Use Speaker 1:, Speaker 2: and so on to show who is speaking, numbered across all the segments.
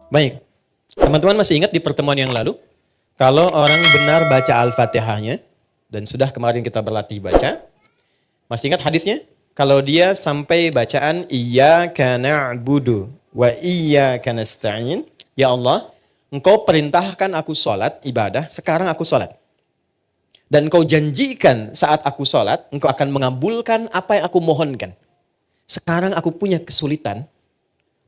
Speaker 1: Baik, teman-teman masih ingat di pertemuan yang lalu, kalau orang benar baca Al-Fatihahnya, dan sudah kemarin kita berlatih baca, masih ingat hadisnya? Kalau dia sampai bacaan Iyyaka na'budu wa iyyaka nasta'in, ya Allah, Engkau perintahkan aku sholat, ibadah, sekarang aku sholat. Dan Engkau janjikan saat aku sholat, Engkau akan mengabulkan apa yang aku mohonkan. Sekarang aku punya kesulitan,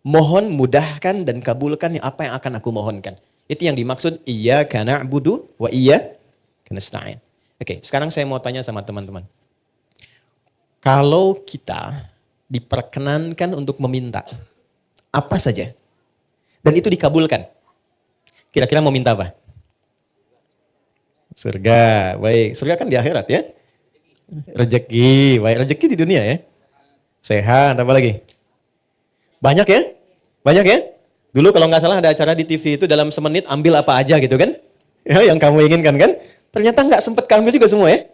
Speaker 1: mohon mudahkan dan kabulkan apa yang akan aku mohonkan. Itu yang dimaksud Iyyaka na'budu wa iyyaka nasta'in. Oke, sekarang saya mau tanya sama teman-teman. Kalau kita diperkenankan untuk meminta apa saja dan itu dikabulkan, kira-kira mau minta apa? Surga, baik. Surga kan di akhirat ya. Rezeki, baik. Rezeki di dunia ya. Sehat, apa lagi? Banyak ya? Banyak ya? Dulu kalau nggak salah ada acara di TV itu dalam semenit ambil apa aja gitu kan? Ya, yang kamu inginkan kan? Ternyata nggak sempat ambil juga semua ya.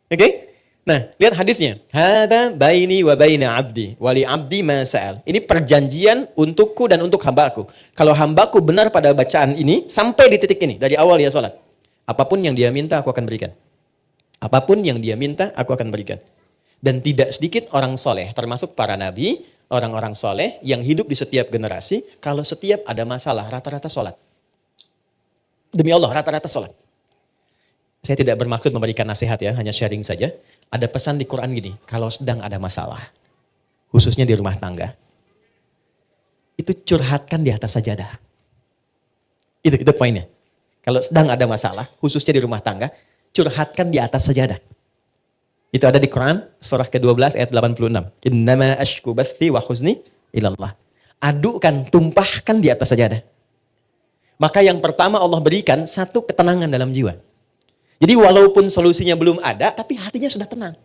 Speaker 1: Oke? Nah, lihat hadisnya. Hada baini wa baina abdi, wali abdi ma sa'al. Ini perjanjian untukku dan untuk hambaku. Kalau hambaku benar pada bacaan ini, sampai di titik ini, dari awal dia sholat. Apapun yang dia minta, aku akan berikan. Apapun yang dia minta, aku akan berikan. Dan tidak sedikit orang soleh, termasuk para nabi, orang-orang soleh yang hidup di setiap generasi, kalau setiap ada masalah, rata-rata sholat. Demi Allah, rata-rata sholat. Saya tidak bermaksud memberikan nasihat ya, hanya sharing saja. Ada pesan di Quran gini, kalau sedang ada masalah, khususnya di rumah tangga, itu curhatkan di atas sajadah. Itu poinnya. Kalau sedang ada masalah, khususnya di rumah tangga, curhatkan di atas sajadah. Itu ada di Quran, surah ke-12 ayat 86. Innama ashku bathi wa huzni ilallah. Adukan, tumpahkan di atas sajadah. Maka yang pertama Allah berikan satu ketenangan dalam jiwa. Jadi walaupun solusinya belum ada, tapi hatinya sudah tenang.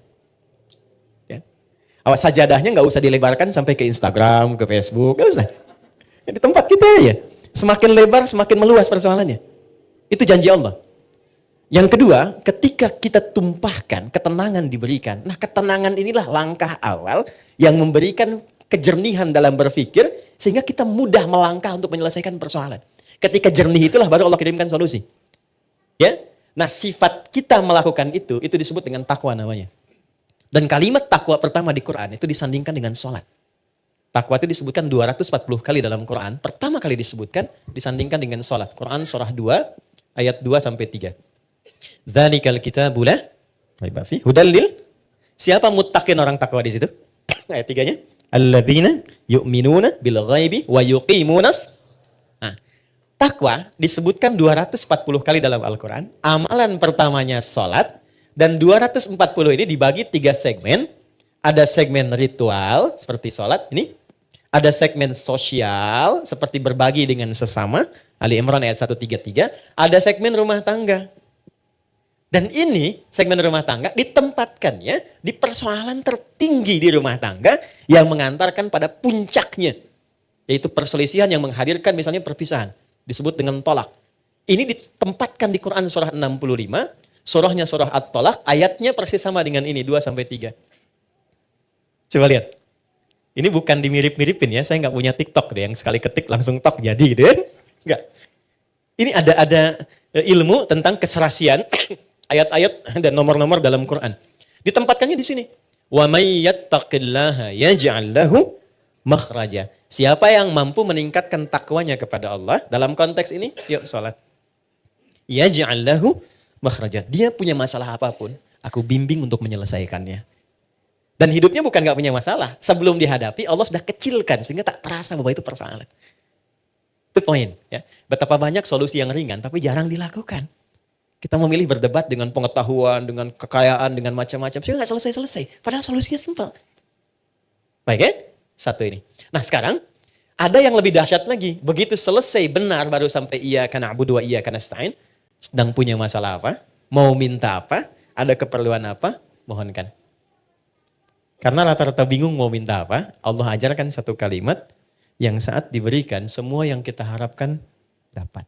Speaker 1: Ya. Awas sajadahnya nggak usah dilebarkan sampai ke Instagram, ke Facebook, nggak usah. Di tempat kita ya. Semakin lebar, semakin meluas persoalannya. Itu janji Allah. Yang kedua, ketika kita tumpahkan, ketenangan diberikan. Nah, ketenangan inilah langkah awal yang memberikan kejernihan dalam berpikir, sehingga kita mudah melangkah untuk menyelesaikan persoalan. Ketika jernih itulah baru Allah kirimkan solusi. Ya, nah sifat kita melakukan itu disebut dengan takwa namanya. Dan kalimat takwa pertama di Quran itu disandingkan dengan sholat. Takwa itu disebutkan 240 kali dalam Quran. Pertama kali disebutkan, disandingkan dengan sholat. Quran surah 2, ayat 2-3. Dzalikal kitabu la raiba fi hudal lil. Siapa muttaqin orang takwa di situ? Ayat 3-nya. Alladzina yu'minuna bil ghaibi wa yuqimunas. Nah, takwa disebutkan 240 kali dalam Al-Qur'an. Amalan pertamanya salat dan 240 ini dibagi 3 segmen. Ada segmen ritual seperti salat ini. Ada segmen sosial seperti berbagi dengan sesama. Ali Imran ayat 133. Ada segmen rumah tangga. Dan ini segmen rumah tangga ditempatkannya di persoalan tertinggi di rumah tangga yang mengantarkan pada puncaknya. Yaitu perselisihan yang menghadirkan misalnya perpisahan. Disebut dengan tolak. Ini ditempatkan di Quran surah 65. Surahnya surah At-Tolak. Ayatnya persis sama dengan ini 2-3. Coba lihat. Ini bukan dimirip-miripin ya. Saya nggak punya TikTok deh yang sekali ketik langsung tok jadi gitu ya. Enggak. Ini ada ilmu tentang keserasian ayat-ayat dan nomor-nomor dalam Quran. Ditempatkannya di sini. Wa may yattaqillaha yaj'al lahu makhraja. Siapa yang mampu meningkatkan takwanya kepada Allah dalam konteks ini, yuk salat. Yaj'al lahu makhraja. Dia punya masalah apapun, aku bimbing untuk menyelesaikannya. Dan hidupnya bukan gak punya masalah. Sebelum dihadapi, Allah sudah kecilkan sehingga tak terasa bahwa itu persoalan. Itu poin. Ya. Betapa banyak solusi yang ringan tapi jarang dilakukan. Kita memilih berdebat dengan pengetahuan, dengan kekayaan, dengan macam-macam. Sehingga gak selesai-selesai. Padahal solusinya simpel. Baik ya? Satu ini. Nah sekarang, ada yang lebih dahsyat lagi. Begitu selesai benar baru sampai iyyaka na'budu wa iyyaka nasta'in. Sedang punya masalah apa? Mau minta apa? Ada keperluan apa? Mohonkan. Karena rata-rata bingung mau minta apa, Allah ajarkan satu kalimat yang saat diberikan semua yang kita harapkan dapat.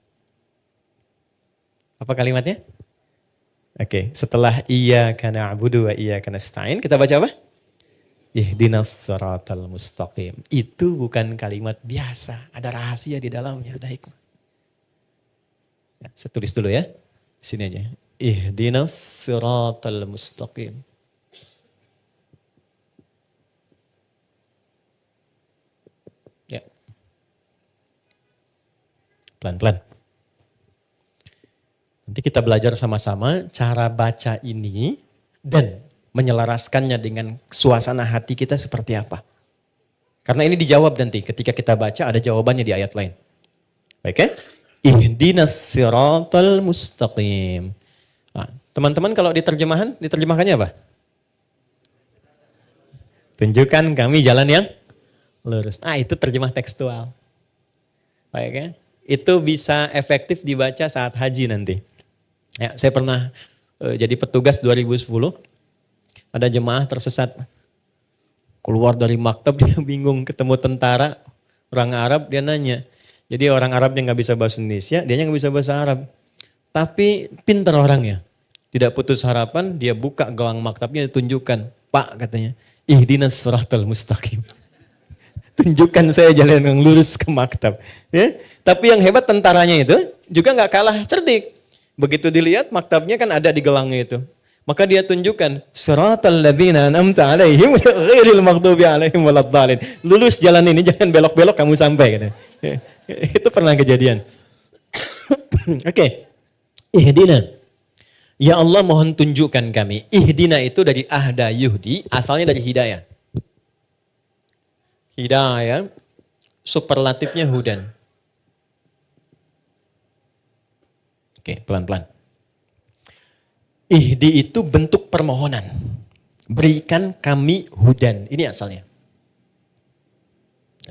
Speaker 1: Apa kalimatnya? Oke, setelah iyyaka na'budu wa iyyaka nasta'in, kita baca apa? Ihdinas siratal mustaqim. Itu bukan kalimat biasa, ada rahasia di dalamnya, ada hikmah. Ya, saya tulis dulu ya. Di sini aja. Ihdinas siratal mustaqim. Ya. Pelan-pelan. Nanti kita belajar sama-sama cara baca ini dan menyelaraskannya dengan suasana hati kita seperti apa. Karena ini dijawab nanti ketika kita baca ada jawabannya di ayat lain. Baik ya? Ihdinas siratal mustaqim. Nah, teman-teman kalau diterjemahkannya apa? Tunjukkan kami jalan yang lurus. Itu terjemah tekstual. Baik ya? Itu bisa efektif dibaca saat haji nanti. Ya, saya pernah jadi petugas 2010. Ada jemaah tersesat. Keluar dari maktab dia bingung ketemu tentara orang Arab, dia nanya. Jadi orang Arab yang nggak bisa bahasa Indonesia, dia nggak bisa bahasa Arab. Tapi pintar orangnya. Tidak putus harapan, dia buka gawang maktabnya, tunjukkan. Pak katanya, ihdinas siratal mustaqim. Tunjukkan saya jalan yang lurus ke maktab. Ya? Tapi yang hebat tentaranya itu juga nggak kalah cerdik. Begitu dilihat maktabnya kan ada di gelangnya itu. Maka dia tunjukkan siratal ladzina an'amta 'alaihim ghairil maghdubi 'alaihim waladdallin. Lulus jalan ini, jangan belok-belok kamu sampai gitu. Itu pernah kejadian. Oke. Ihdina. Ya Allah mohon tunjukkan kami. Ihdina itu dari ahda yuhdi, asalnya dari hidayah. Hidayah superlatifnya hudan. Oke, pelan-pelan. Ihdi itu bentuk permohonan. Berikan kami hudan. Ini asalnya.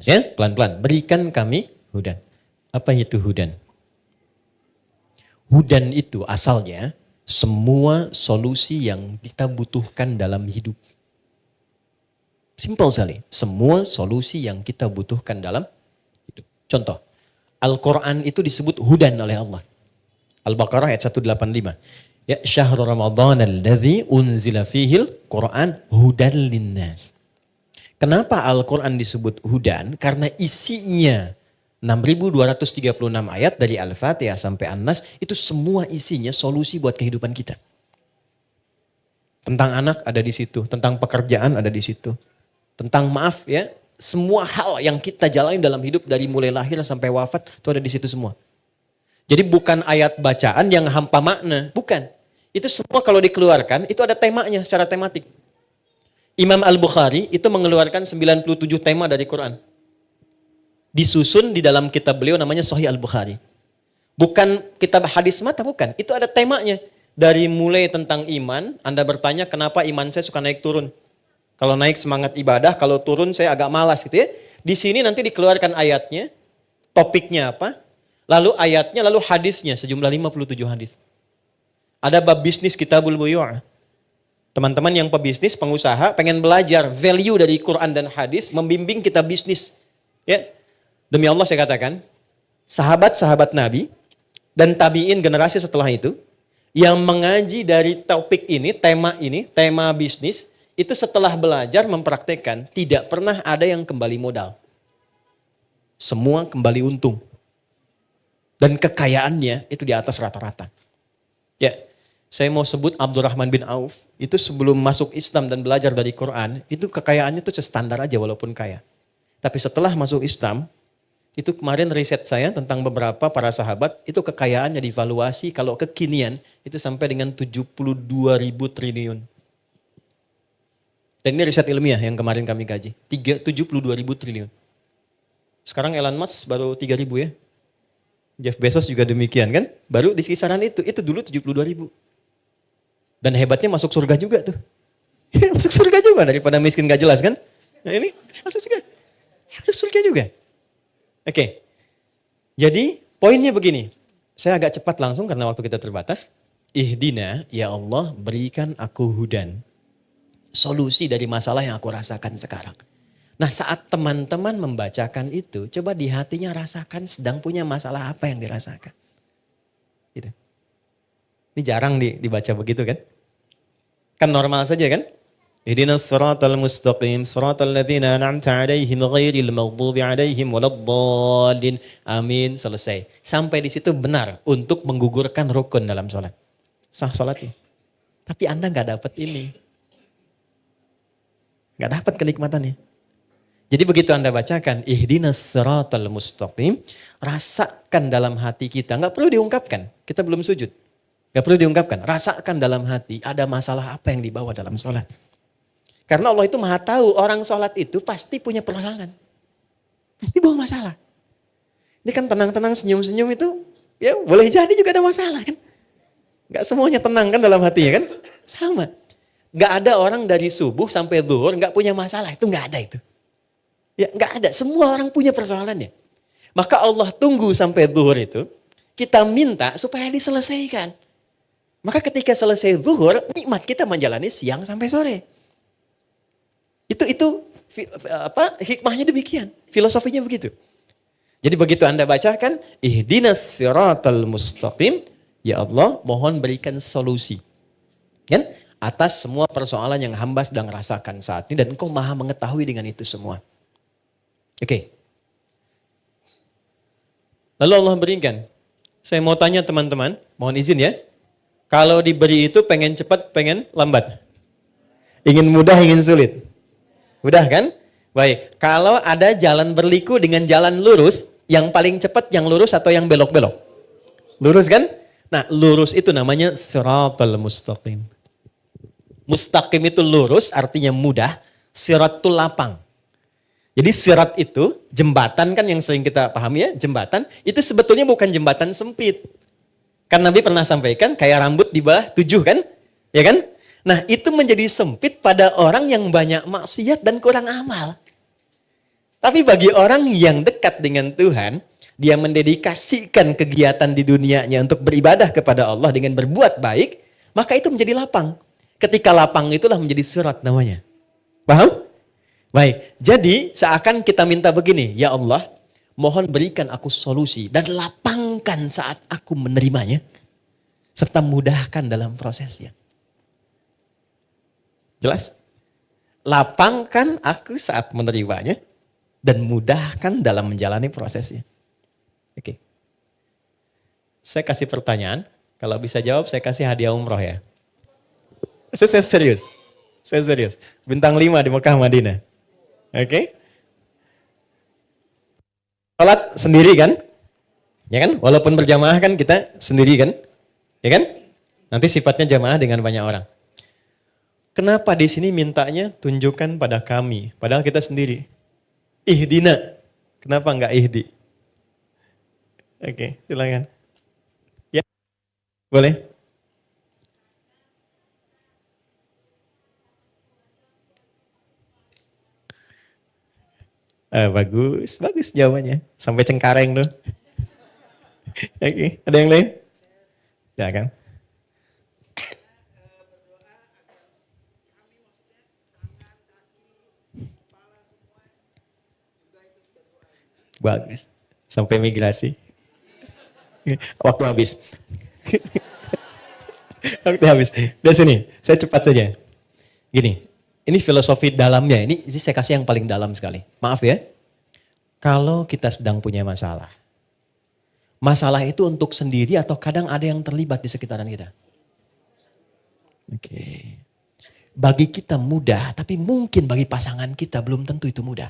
Speaker 1: Ya, pelan-pelan. Berikan kami hudan. Apa itu hudan? Hudan itu asalnya semua solusi yang kita butuhkan dalam hidup. Simpel sekali. Semua solusi yang kita butuhkan dalam hidup. Contoh. Al-Quran itu disebut hudan oleh Allah. Al-Baqarah ayat 185. Ya syahrul Ramadan alladzi unzila fihil Quran hudan linnas. Kenapa Al-Quran disebut hudan? Karena isinya 6.236 ayat dari Al-Fatihah sampai An-Nas itu semua isinya solusi buat kehidupan kita. Tentang anak ada di situ, tentang pekerjaan ada di situ. Tentang maaf ya, semua hal yang kita jalani dalam hidup dari mulai lahir sampai wafat itu ada di situ semua. Jadi bukan ayat bacaan yang hampa makna, bukan. Itu semua kalau dikeluarkan, itu ada temanya secara tematik. Imam Al-Bukhari itu mengeluarkan 97 tema dari Quran. Disusun di dalam kitab beliau namanya Sahih Al-Bukhari. Bukan kitab hadis mata, bukan. Itu ada temanya. Dari mulai tentang iman, Anda bertanya kenapa iman saya suka naik turun. Kalau naik semangat ibadah, kalau turun saya agak malas gitu ya. Di sini nanti dikeluarkan ayatnya, topiknya apa, lalu ayatnya, lalu hadisnya, sejumlah 57 hadis. Ada bab bisnis kitabul buyu'. Teman-teman yang pebisnis, pengusaha, pengen belajar value dari Quran dan hadis, membimbing kita bisnis. Ya, demi Allah saya katakan, sahabat-sahabat Nabi dan tabi'in generasi setelah itu, yang mengaji dari topik ini, tema bisnis, itu setelah belajar mempraktekkan, tidak pernah ada yang kembali modal. Semua kembali untung. Dan kekayaannya itu di atas rata-rata. Ya, saya mau sebut Abdurrahman bin Auf, itu sebelum masuk Islam dan belajar dari Quran, itu kekayaannya itu standar aja walaupun kaya. Tapi setelah masuk Islam, itu kemarin riset saya tentang beberapa para sahabat, itu kekayaannya divaluasi kalau kekinian, itu sampai dengan 72.000 triliun. Dan ini riset ilmiah yang kemarin kami kaji, 72.000 triliun. Sekarang Elon Musk baru 3.000 ya. Jeff Bezos juga demikian kan, baru di kisaran itu dulu 72.000. Dan hebatnya masuk surga juga tuh. Masuk surga juga daripada miskin gak jelas kan. Nah ini masuk surga juga. Oke. Jadi poinnya begini. Saya agak cepat langsung karena waktu kita terbatas. Ihdina ya Allah berikan aku hudan. Solusi dari masalah yang aku rasakan sekarang. Nah saat teman-teman membacakan itu, coba di hatinya rasakan sedang punya masalah apa yang dirasakan. Gitu. Ini jarang dibaca begitu kan? Kan normal saja kan? Ihdinas siratal mustaqim, siratal ladzina an'amta 'alaihim ghairil maghdubi 'alaihim waladdallin. Amin, selesai. Sampai di situ benar untuk menggugurkan rukun dalam salat. Sah salatnya. Tapi Anda nggak dapat ini. Nggak dapat kenikmatannya. Jadi begitu Anda bacakan, ihdinas siratal mustaqim, rasakan dalam hati kita. Nggak perlu diungkapkan, kita belum sujud. Nggak perlu diungkapkan, rasakan dalam hati ada masalah apa yang dibawa dalam sholat. Karena Allah itu maha tahu orang sholat itu pasti punya persoalan. Pasti bawa masalah. Ini kan tenang-tenang senyum-senyum itu, ya boleh jadi juga ada masalah kan. Nggak semuanya tenang kan dalam hatinya kan. Sama. Nggak ada orang dari subuh sampai zuhur nggak punya masalah, itu nggak ada itu. Ya nggak ada, semua orang punya persoalannya. Maka Allah tunggu sampai zuhur itu, kita minta supaya diselesaikan. Maka ketika selesai zuhur, nikmat kita menjalani siang sampai sore. Itu hikmahnya demikian, filosofinya begitu. Jadi begitu Anda bacakan, ihdinas siratal mustaqim, ya Allah mohon berikan solusi. Kan? Atas semua persoalan yang hamba sedang rasakan saat ini dan Engkau maha mengetahui dengan itu semua. Oke. Lalu Allah berikan. Saya mau tanya teman-teman, mohon izin ya. Kalau diberi itu pengen cepat, pengen lambat? Ingin mudah, ingin sulit? Mudah kan? Baik, kalau ada jalan berliku dengan jalan lurus, yang paling cepat yang lurus atau yang belok-belok? Lurus kan? Nah, lurus itu namanya siratal mustaqim. Mustaqim itu lurus, artinya mudah. Sirat itu lapang. Jadi sirat itu, jembatan kan yang sering kita pahami ya, jembatan, itu sebetulnya bukan jembatan sempit. Kan Nabi pernah sampaikan, kayak rambut di bawah 7 kan? Ya kan? Nah itu menjadi sempit pada orang yang banyak maksiat dan kurang amal. Tapi bagi orang yang dekat dengan Tuhan, dia mendedikasikan kegiatan di dunianya untuk beribadah kepada Allah dengan berbuat baik, maka itu menjadi lapang. Ketika lapang itulah menjadi sirat namanya. Paham? Baik, jadi seakan kita minta begini, ya Allah, mohon berikan aku solusi dan lapangkan saat aku menerimanya, serta mudahkan dalam prosesnya. Jelas? Lapangkan aku saat menerimanya dan mudahkan dalam menjalani prosesnya. Oke. Saya kasih pertanyaan, kalau bisa jawab saya kasih hadiah umroh ya. Saya serius. Saya serius. Bintang 5 di Mekah Madinah. Oke. Salat sendiri kan? Ya kan? Walaupun berjamaah kan kita sendiri kan? Ya kan? Nanti sifatnya jamaah dengan banyak orang. Kenapa di sini mintanya tunjukkan pada kami, padahal kita sendiri? Ihdina. Kenapa enggak ihdi? Oke, silakan. Ya. Boleh? Bagus jawabannya. Sampai Cengkareng tuh. Oke, ada yang lain? Ya kan? Bagus. Sampai migrasi. Waktu habis. Waktu habis. Dari sini, saya cepat saja. Gini, ini filosofi dalamnya. Ini saya kasih yang paling dalam sekali. Maaf ya. Kalau kita sedang punya masalah. Masalah itu untuk sendiri atau kadang ada yang terlibat di sekitaran kita. Oke. Bagi kita mudah, tapi mungkin bagi pasangan kita belum tentu itu mudah.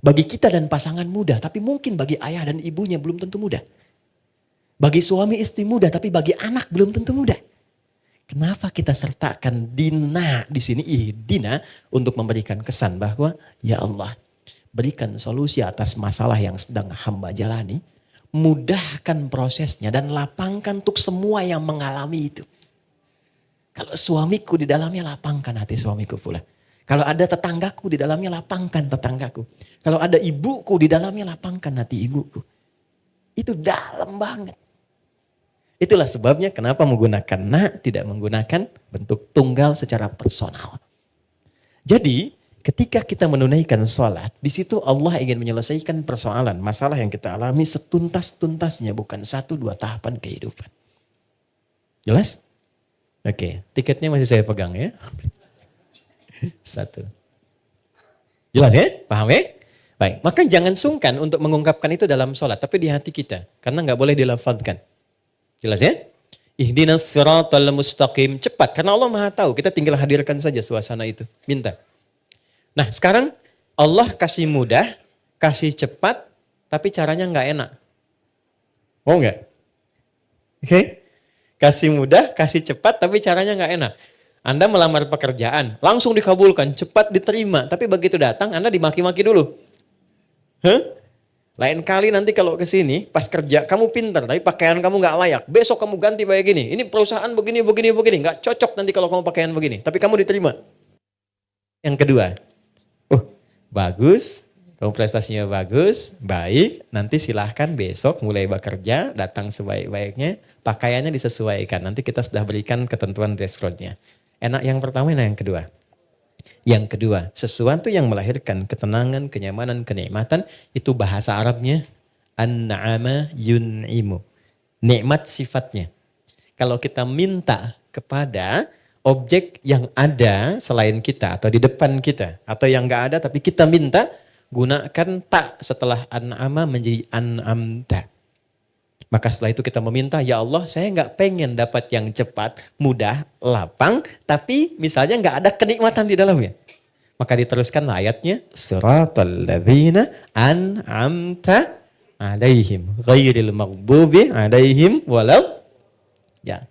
Speaker 1: Bagi kita dan pasangan mudah, tapi mungkin bagi ayah dan ibunya belum tentu mudah. Bagi suami istri mudah, tapi bagi anak belum tentu mudah. Kenapa kita sertakan dina di sini, ihdina, untuk memberikan kesan bahwa ya Allah, berikan solusi atas masalah yang sedang hamba jalani, mudahkan prosesnya dan lapangkan untuk semua yang mengalami itu. Kalau suamiku di dalamnya, lapangkan hati suamiku pula. Kalau ada tetanggaku di dalamnya, lapangkan tetanggaku. Kalau ada ibuku di dalamnya, lapangkan hati ibuku. Itu dalam banget. Itulah sebabnya kenapa menggunakan na, tidak menggunakan bentuk tunggal secara personal. Jadi ketika kita menunaikan sholat, di situ Allah ingin menyelesaikan persoalan, masalah yang kita alami setuntas-tuntasnya, bukan 1-2 tahapan kehidupan. Jelas? Oke, tiketnya masih saya pegang ya. Satu. Jelas ya? Paham ya? Baik, maka jangan sungkan untuk mengungkapkan itu dalam sholat, tapi di hati kita. Karena nggak boleh dilafadzkan. Jelas ya? Ihdinas siratal mustaqim. Cepat, karena Allah Maha tahu. Kita tinggal hadirkan saja suasana itu. Minta. Nah, sekarang Allah kasih mudah, kasih cepat, tapi caranya nggak enak. Mau nggak? Oke? Kasih mudah, kasih cepat, tapi caranya nggak enak. Anda melamar pekerjaan, langsung dikabulkan, cepat diterima. Tapi begitu datang, Anda dimaki-maki dulu. Hah? Lain kali nanti kalau ke sini, pas kerja, kamu pintar, tapi pakaian kamu nggak layak. Besok kamu ganti kayak gini. Ini perusahaan begini. Nggak cocok nanti kalau kamu pakaian begini. Tapi kamu diterima. Yang kedua, bagus, kamu prestasinya bagus, baik. Nanti silahkan besok mulai bekerja, datang sebaik-baiknya. Pakaiannya disesuaikan. Nanti kita sudah berikan ketentuan dress code-nya. Enak yang pertama, enak yang kedua. Yang kedua, sesuatu yang melahirkan ketenangan, kenyamanan, kenikmatan, itu bahasa Arabnya an-na'ama yun'imu. Nikmat sifatnya. Kalau kita minta kepada objek yang ada selain kita atau di depan kita, atau yang gak ada tapi kita minta, gunakan tak setelah an'ama menjadi an'amta. Maka setelah itu kita meminta, ya Allah saya nggak pengen dapat yang cepat, mudah, lapang, tapi misalnya nggak ada kenikmatan di dalamnya. Maka diteruskan ayatnya, siratal ladzina an'amta alaihim, ghairil maghdubi alaihim walau. Ya,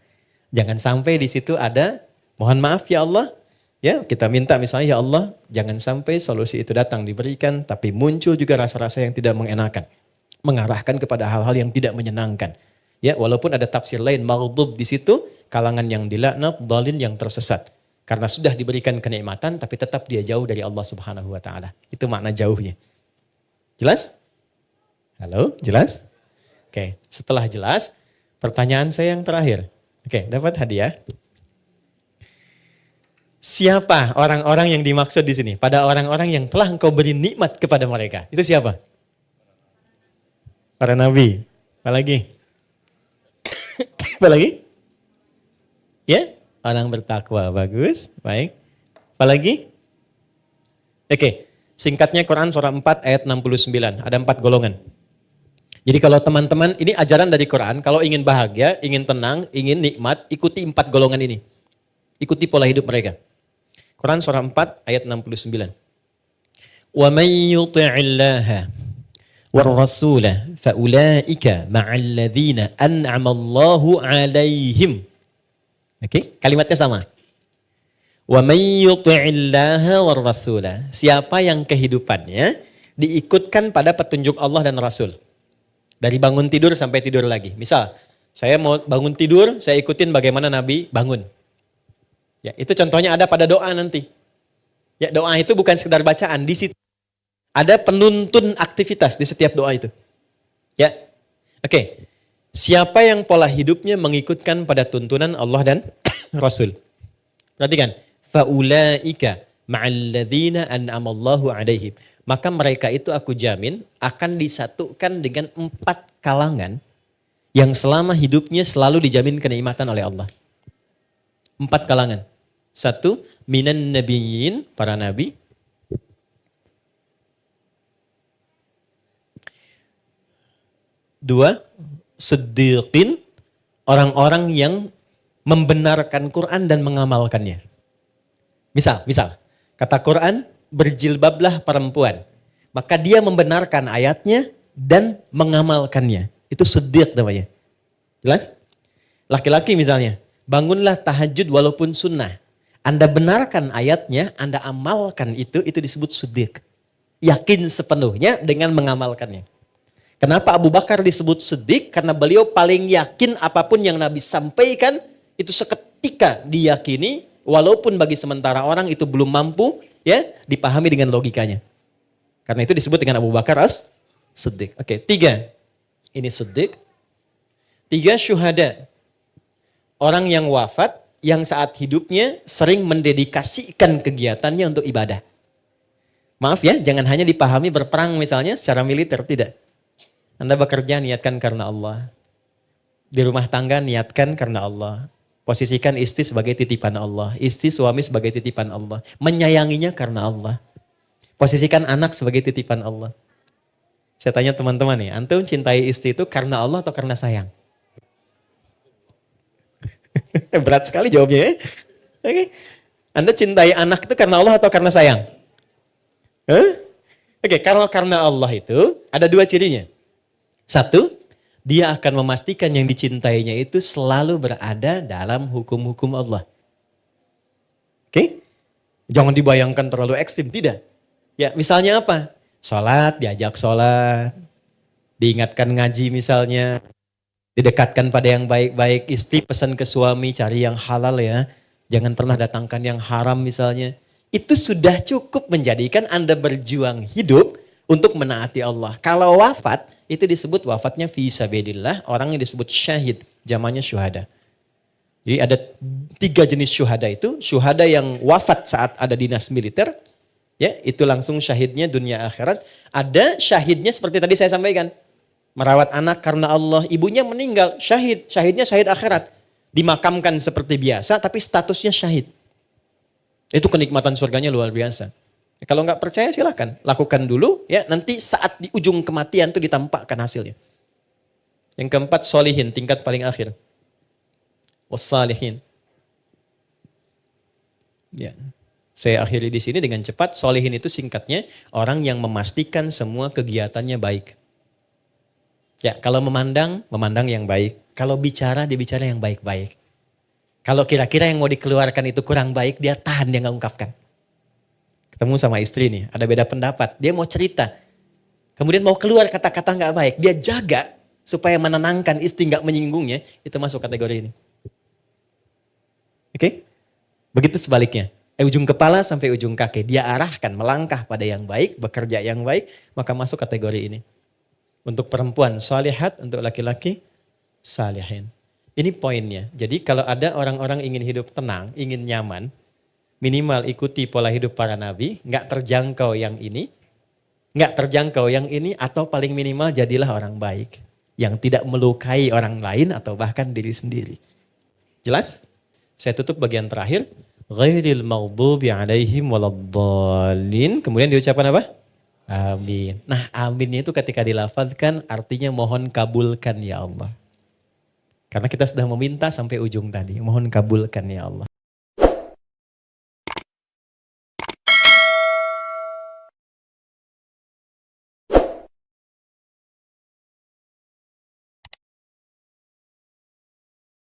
Speaker 1: jangan sampai di situ ada, mohon maaf ya Allah, ya kita minta misalnya ya Allah, jangan sampai solusi itu datang diberikan, tapi muncul juga rasa-rasa yang tidak mengenakan. Mengarahkan kepada hal-hal yang tidak menyenangkan. Ya, walaupun ada tafsir lain maghdub di situ, kalangan yang dilaknat, dhalin yang tersesat. Karena sudah diberikan kenikmatan tapi tetap dia jauh dari Allah Subhanahu wa taala. Itu makna jauhnya. Jelas? Halo, jelas? Oke, setelah jelas, pertanyaan saya yang terakhir. Oke, dapat hadiah. Siapa orang-orang yang dimaksud di sini? Pada orang-orang yang telah engkau beri nikmat kepada mereka. Itu siapa? Para nabi. Apa lagi? Apa lagi? Ya, orang bertakwa. Bagus, baik. Apa lagi? Oke, singkatnya Quran surah 4 ayat 69. Ada 4 golongan. Jadi kalau teman-teman, ini ajaran dari Quran, kalau ingin bahagia, ingin tenang, ingin nikmat, ikuti 4 golongan ini. Ikuti pola hidup mereka. Quran surah 4 ayat 69. Wa may yuti'illaha warrasula faulaika ma'al ladzina an'amallahu 'alaihim. Oke, kalimatnya sama. Wa may yuti'illaha warrasula. Siapa yang kehidupannya diikutkan pada petunjuk Allah dan Rasul. Dari bangun tidur sampai tidur lagi. Misal, saya mau bangun tidur, saya ikutin bagaimana Nabi bangun. Ya, itu contohnya ada pada doa nanti. Ya, doa itu bukan sekedar bacaan, di situ ada penuntun aktivitas di setiap doa itu. Ya. Oke. Siapa yang pola hidupnya mengikutkan pada tuntunan Allah dan Rasul? Perhatikan. Faulaika ma'alladzina an'amallahu 'alaihim. Maka mereka itu aku jamin akan disatukan dengan 4 kalangan yang selama hidupnya selalu dijamin kenikmatan oleh Allah. 4 kalangan. 1, minan nabiyyin, para nabi. 2, siddiqin, orang-orang yang membenarkan Quran dan mengamalkannya. Misal, kata Quran, berjilbablah perempuan. Maka dia membenarkan ayatnya dan mengamalkannya. Itu siddiq namanya. Jelas? Laki-laki misalnya, bangunlah tahajud walaupun sunnah. Anda benarkan ayatnya, Anda amalkan itu disebut siddiq. Yakin sepenuhnya dengan mengamalkannya. Kenapa Abu Bakar disebut siddiq? Karena beliau paling yakin apapun yang Nabi sampaikan itu seketika diyakini, walaupun bagi sementara orang itu belum mampu ya dipahami dengan logikanya. Karena itu disebut dengan Abu Bakar as-siddiq. Oke, 3. Ini siddiq. 3, syuhada. Orang yang wafat yang saat hidupnya sering mendedikasikan kegiatannya untuk ibadah. Maaf ya, jangan hanya dipahami berperang misalnya secara militer, tidak. Anda bekerja niatkan karena Allah. Di rumah tangga niatkan karena Allah. Posisikan istri sebagai titipan Allah. Istri suami sebagai titipan Allah. Menyayanginya karena Allah. Posisikan anak sebagai titipan Allah. Saya tanya teman-teman nih, antum cintai istri itu karena Allah atau karena sayang? Berat sekali jawabnya ya. Oke. Anda cintai anak itu karena Allah atau karena sayang? Oke, kalau karena Allah itu ada dua cirinya. Satu, dia akan memastikan yang dicintainya itu selalu berada dalam hukum-hukum Allah. Oke? Jangan dibayangkan terlalu ekstrim, tidak. Ya, misalnya apa? Sholat, diajak sholat. Diingatkan ngaji misalnya. Didekatkan pada yang baik-baik. Istri pesan ke suami, cari yang halal ya. Jangan pernah datangkan yang haram misalnya. Itu sudah cukup menjadikan Anda berjuang hidup untuk menaati Allah. Kalau wafat, itu disebut wafatnya fi sabilillah, orang yang disebut syahid, zamannya syuhada. Jadi ada 3 jenis syuhada itu, syuhada yang wafat saat ada dinas militer, ya itu langsung syahidnya dunia akhirat. Ada syahidnya seperti tadi saya sampaikan, merawat anak karena Allah, ibunya meninggal, syahid, syahidnya syahid akhirat. Dimakamkan seperti biasa, tapi statusnya syahid. Itu kenikmatan surganya luar biasa. Kalau nggak percaya silahkan, lakukan dulu ya. Nanti saat di ujung kematian itu ditampakkan hasilnya. Yang keempat, solihin, tingkat paling akhir. Wassalihin. Ya. Saya akhiri di sini dengan cepat. Solihin itu singkatnya orang yang memastikan semua kegiatannya baik. Ya, kalau memandang yang baik. Kalau bicara, dia bicara yang baik-baik. Kalau kira-kira yang mau dikeluarkan itu kurang baik, dia tahan, dia nggak ungkapkan. Ketemu sama istri nih, ada beda pendapat. Dia mau cerita. Kemudian mau keluar kata-kata nggak baik. Dia jaga supaya menenangkan istri, nggak menyinggungnya. Itu masuk kategori ini. Oke? Begitu sebaliknya. Ujung kepala sampai ujung kaki. Dia arahkan, melangkah pada yang baik, bekerja yang baik. Maka masuk kategori ini. Untuk perempuan, salihat. Untuk laki-laki, salihin. Ini poinnya. Jadi kalau ada orang-orang ingin hidup tenang, ingin nyaman, minimal ikuti pola hidup para nabi, nggak terjangkau yang ini, atau paling minimal jadilah orang baik yang tidak melukai orang lain atau bahkan diri sendiri. Jelas? Saya tutup bagian terakhir. Ghairil maghdubi alaihim waladdallin. Kemudian diucapkan apa? Amin. Nah, amin itu ketika dilafazkan artinya mohon kabulkan ya Allah. Karena kita sudah meminta sampai ujung tadi. Mohon kabulkan ya Allah.